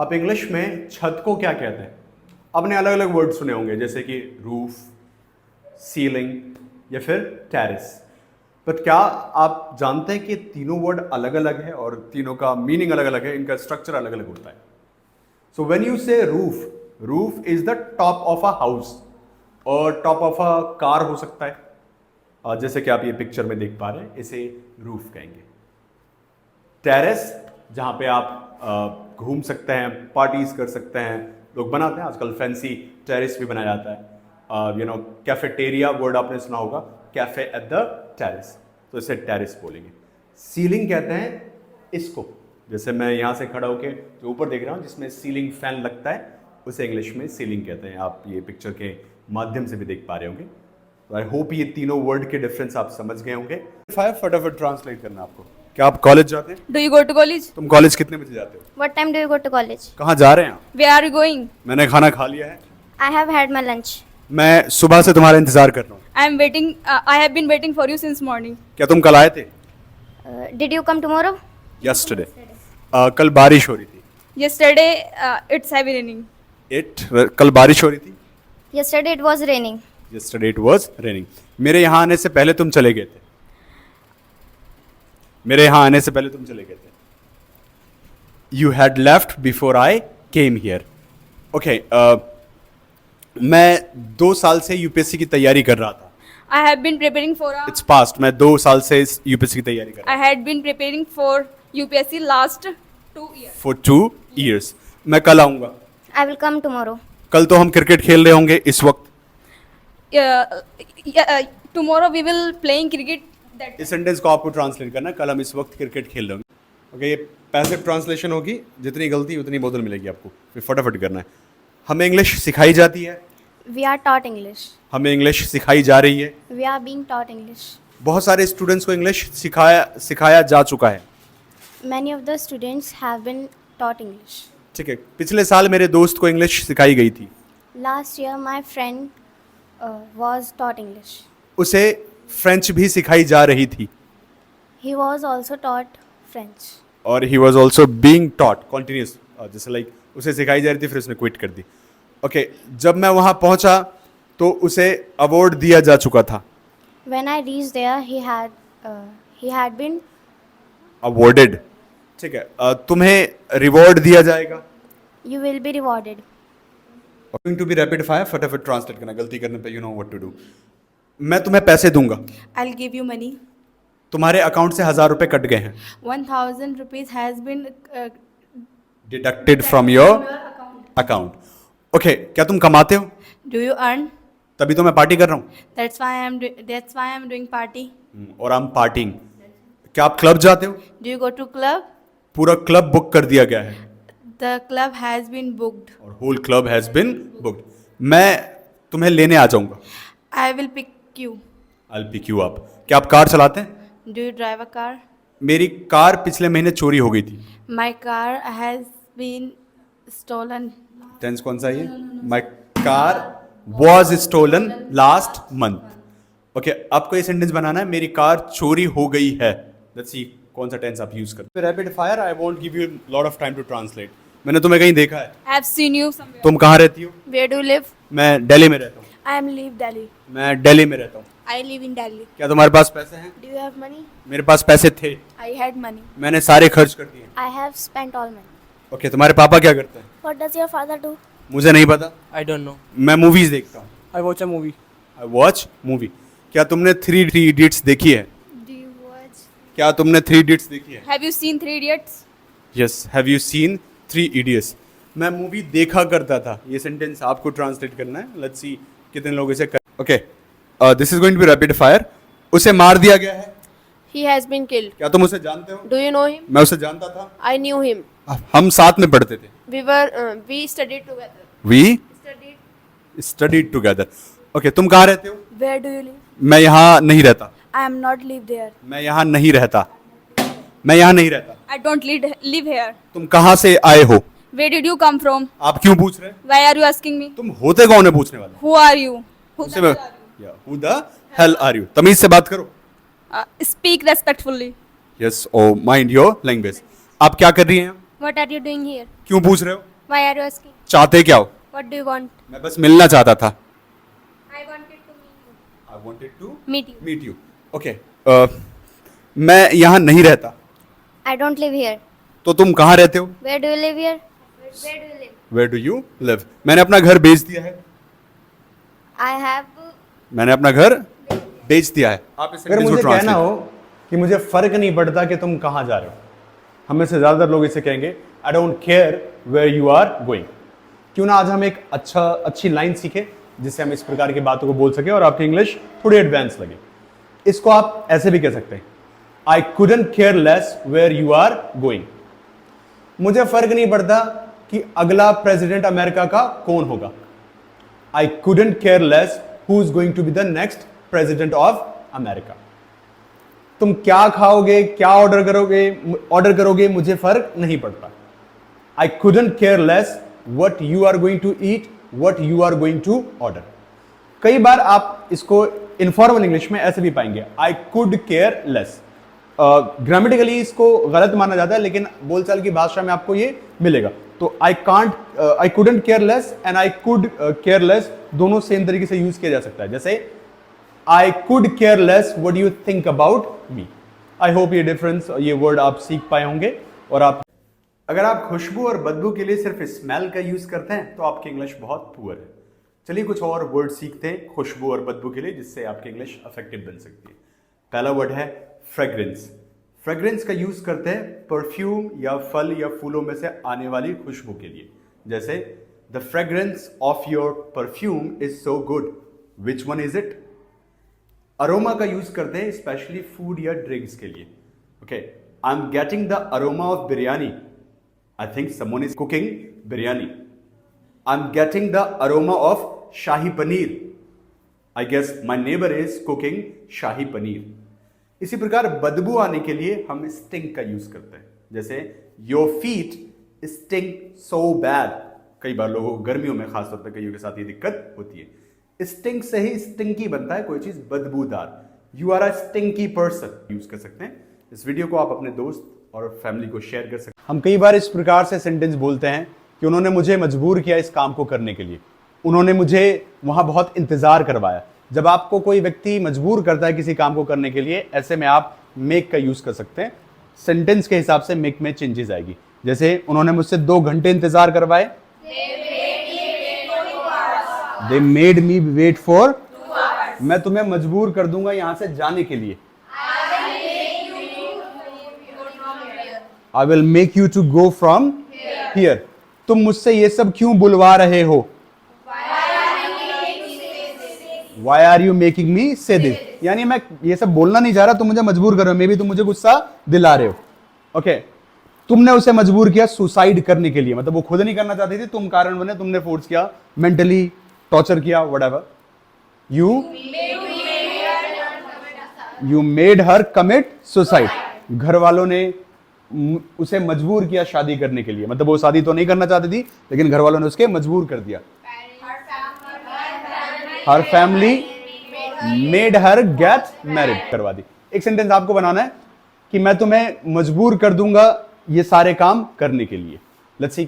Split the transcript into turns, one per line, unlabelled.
आप इंग्लिश में छत को क्या कहते हैं? आपने अलग अलग वर्ड सुने होंगे जैसे कि रूफ, सीलिंग या फिर टेरेस। बट क्या आप जानते हैं कि तीनों वर्ड अलग अलग है और तीनों का मीनिंग अलग अलग है, इनका स्ट्रक्चर अलग अलग होता है। सो व्हेन यू से roof, roof is the top of a house और टॉप ऑफ अ कार हो सकता है। जैसे कि आप ये पिक्चर में देख पा रहे हैं, इसे रूफ कहेंगे। टेरेस जहां पे आप घूम सकते हैं, पार्टीज कर सकते हैं, लोग बनाते हैं आजकल फैंसी टेरेस भी बनाया जाता है। कैफेटेरिया वर्ड आपने सुना होगा, कैफे एट द टेरेस, तो इसे टेरेस बोलेंगे। सीलिंग कहते हैं इसको, जैसे मैं यहाँ से खड़ा होकर जो ऊपर देख रहा हूँ जिसमें सीलिंग फैन लगता है, उसे इंग्लिश में सीलिंग कहते हैं। आप ये पिक्चर के माध्यम से भी देख पा रहे होंगे। तो आई होप ये तीनों वर्ड के डिफरेंस आप समझ गए होंगे। फटाफट ट्रांसलेट करना आपको। क्या आप कॉलेज जाते हैं?
Do you go to college?
तुम कॉलेज कितने बजे जाते हो?
What time do you go to college?
कहाँ जा रहे हैं आप?
Where are you going?
मैंने खाना खा लिया है।
I have had my lunch.
मैं सुबह से तुम्हारा इंतजार कर रहा हूँ।
I am waiting. I have been waiting for you since morning.
क्या तुम कल आए थे?
Did you come tomorrow?
Yesterday. कल बारिश हो रही थी।
Yesterday, it's heavy raining.
कल बारिश हो रही थी।
Yesterday it was raining.
Yesterday it was raining. मेरे यहाँ आने से पहले तुम चले गए थे। मेरे यहाँ आने से पहले तुम चले गए थे। You had left before I came here. Okay, मैं 2 साल से यूपीएससी की तैयारी कर रहा था।
I have been preparing for a.
Its past. मैं 2 साल से इस यूपीएससी की तैयारी कर रहा
I had been preparing for UPSC last 2 years.
हूँ फॉर 2 years। मैं कल आऊँगा।
I will come tomorrow.
कल तो हम क्रिकेट खेल रहे होंगे इस वक्त।
Tomorrow we will playing cricket. That
इस सेंटेंस को आपको ट्रांसलेट करना है, कल हम इस वक्त क्रिकेट खेल रहे होंगे। ओके, ये पैसिव ट्रांसलेशन होगी, जितनी गलती उतनी बोतल मिलेगी आपको, फिर फटाफट करना है। हमें इंग्लिश सिखाई जाती है।
We are taught English.
हमें इंग्लिश सिखाई जा रही है।
We are being taught English.
बहुत सारे स्टूडेंट्स को इंग्लिश सिखाया जा चुका है।
Many of the students have been taught English.
ठीक है, पिछले साल मेरे दोस्त को इंग्लिश सिखाई गई थी।
Last year my friend was taught English.
उसे फ्रेंच भी सिखाई जा रही थी।
He was also taught French.
और he was also being taught continuous, जैसे लाइक उसे सिखाई जा रही थी फिर उसने क्विट कर दी। ओके, जब मैं वहाँ पहुँचा तो उसे अवार्ड दिया जा चुका था।
When I reached there, he had been
awarded. ठीक है, तुम्हें रिवॉर्ड दिया जाएगा।
you will be rewarded.
Going to be rapid fire, फटाफट ट्रांसलेट करना, गलती करने पे you know what to do. मैं तुम्हें पैसे दूंगा।
I'll give you money.
तुम्हारे अकाउंट से 1000 रुपए कट गए हैं।
1,000 rupees has been
deducted from your account. Okay, क्या तुम कमाते हो?
Do you earn?
तभी तो मैं पार्टी कर रहा हूँ।
That's why I'm doing party.
और आई एम पार्टिंग। क्या आप क्लब जाते हो?
Do you go to club?
पूरा क्लब बुक कर दिया गया है।
The club has been booked.
और whole club has been booked. मैं तुम्हें लेने आ जाऊंगा।
I will pick you.
I will pick you up. क्या आप कार चलाते हैं?
Do you drive a car?
मेरी कार पिछले महीने चोरी हो गई थी।
My car has been stolen.
Tense कौन सा है ये? My car was stolen last month. Okay, आपको ये सेंटेंस बनाना है, मेरी कार चोरी हो गई है। लेट्स सी कौन सा टेंस आप यूज करते हैं। Rapid fire, I won't give you lot of time to translate. मैंने तुम्हें कहीं देखा है।
I have seen you somewhere.
तुम कहाँ रहती हो?
Where do you live?
मैं दिल्ली में रहता हूँ।
I am live Delhi.
मैं दिल्ली में रहता हूँ।
I live in Delhi.
क्या तुम्हारे पास पैसे हैं?
Do you have money?
मेरे पास पैसे थे,
I had money.
मैंने सारे खर्च कर दिए।
I have spent all money.
Okay, तुम्हारे पापा क्या करते हैं?
What does your father do?
मुझे नहीं पता।
I don't know.
मैं मूवीज देखता हूँ।
I watch a movie.
I watch movie. क्या तुमने 3 इडियट्स देखी है?
Do you watch?
क्या तुमने 3 इडियट्स देखी है?
Have you seen 3 Idiots?
Yes, have you seen 3 idiots? मैं मूवी देखा करता था। ये सेंटेंस आपको ट्रांसलेट करना है। लेट्स सी कितने लोग इसे कर। Okay, this is going to be rapid fire. उसे मार दिया गया है।
He has been killed.
क्या तुम उसे जानते हो?
Do you know him?
मैं उसे जानता था।
I knew him.
हम साथ में पढ़ते थे।
We studied together.
We
Studied.
Studied together. Okay, तुम कहाँ रहते हो?
Where do you live?
मैं यहाँ नहीं रहता।
I am not live there.
मैं यहाँ नहीं रहता। मैं यहाँ नहीं रहता।
I don't live here.
तुम कहाँ से आए हो?
Where did you come from?
आप क्यों पूछ रहे हैं?
Why are you asking me?
तुम होते कौन है पूछने वाले?
Who are you? Who
उससे
the
मैं-
hell are you?
Yeah, who the hell are you? तमीज से बात करो।
Speak respectfully.
Yes, oh mind your language. आप क्या कर रही हैं?
What are you doing here?
क्यों पूछ रहे हो?
Why are you asking?
चाहते क्या हो?
What do you want?
मैं बस मिलना चाहता था।
I wanted to meet you.
I wanted to
Meet you.
meet you. Okay. मैं यहाँ नहीं रहता।
I don't live here.
तो तुम कहाँ रहते हो?
Where do you live here? Where do you live?
Where do you live? मैंने अपना घर बेच दिया है।
I have.
मैंने अपना घर बेच दिया है। आप इस
अगर
sentence को
मुझे कहना
translate-
हो कि मुझे फर्क नहीं पड़ता कि तुम कहाँ जा रहे हो, हम में से ज्यादातर लोग इसे कहेंगे I don't care where you are going. क्यों ना आज हम एक अच्छी लाइन सीखें जिससे हम इस प्रकार की बातों को बोल सके और आपकी इंग्लिश थोड़ी एडवांस लगे। इसको आप ऐसे भी कह सकते हैं, I couldn't care less where you are going. मुझे फर्क नहीं पड़ता कि अगला प्रेसिडेंट अमेरिका का कौन होगा। I couldn't care less who is going to be the next president of America. तुम क्या खाओगे, क्या ऑर्डर करोगे मुझे फर्क नहीं पड़ता। I couldn't care less what you are going to eat, what you are going to order. कई बार आप इसको इनफॉर्मल इंग्लिश में ऐसे भी पाएंगे, I could care less. Grammatically इसको गलत माना जाता है, लेकिन बोलचाल की भाषा में आपको ये मिलेगा। तो आई couldn't care less and I could care less दोनों सेम तरीके से यूज किया जा सकता है। जैसे I could care less what you think about me. I hope ये डिफरेंस, ये वर्ड आप सीख पाए होंगे। और आप
अगर आप खुशबू और बदबू के लिए सिर्फ स्मेल का यूज करते हैं तो आपकी इंग्लिश बहुत पुअर है। चलिए कुछ और वर्ड सीखते हैं खुशबू और बदबू के लिए, जिससे आपकी इंग्लिश इफेक्टिव बन सकती है। पहला वर्ड है फ्रेग्रेंस। फ्रेग्रेंस का यूज करते हैं परफ्यूम या फल या फूलों में से आने वाली खुशबू के लिए। जैसे the fragrance of your perfume is so good, which one is it? Aroma का यूज करते हैं स्पेशली फूड या ड्रिंक्स के लिए। Okay, I am getting the aroma of biryani, I think someone is cooking biryani. I am getting the aroma of shahi paneer, I guess my neighbour is cooking shahi paneer. इसी प्रकार बदबू आने के लिए हम स्टिंक का यूज करते हैं। जैसे your feet stink so bad. कई बार लोगों को गर्मियों में खासतौर पर कईयों के साथ ये दिक्कत होती है। स्टिंक से ही स्टिंकी बनता है कोई चीज बदबूदार। You are a stinky person use कर सकते हैं। इस वीडियो को आप अपने दोस्त और फैमिली को शेयर कर सकते हैं।
हम कई बार इस प्रकार से सेंटेंस बोलते हैं कि उन्होंने मुझे मजबूर किया इस काम को करने के लिए, उन्होंने मुझे वहां बहुत इंतजार करवाया। जब आपको कोई व्यक्ति मजबूर करता है किसी काम को करने के लिए, ऐसे में आप मेक का यूज कर सकते हैं। सेंटेंस के हिसाब से मेक में चेंजेस आएगी। जैसे उन्होंने मुझसे 2 घंटे इंतजार करवाए, they made me wait for 2 hours। मैं तुम्हें मजबूर कर दूंगा यहां से जाने के लिए, I will make you to go from here. तुम मुझसे ये सब क्यों बुलवा रहे हो, why are you making me say this. यानी मैं ये सब बोलना नहीं चाह रहा, तुम मुझे मजबूर कर रहे हो, मे बी तुम मुझे गुस्सा दिला रहे हो। ओके, तुमने उसे मजबूर किया सुसाइड करने के लिए, मतलब वो खुद नहीं करना चाहती थी, तुम कारण बने, तुमने फोर्स किया, मेंटली टॉर्चर किया, whatever. You made her commit suicide. घर वालों ने उसे मजबूर किया शादी करने के लिए, मतलब वो शादी तो नहीं करना चाहती थी, लेकिन घर वालों ने उसके मजबूर कर दिया। Her family made her get married करवा दी। एक सेंटेंस आपको बनाना है कि मैं तुम्हें मजबूर कर दूंगा ये सारे काम करने के लिए। Let's see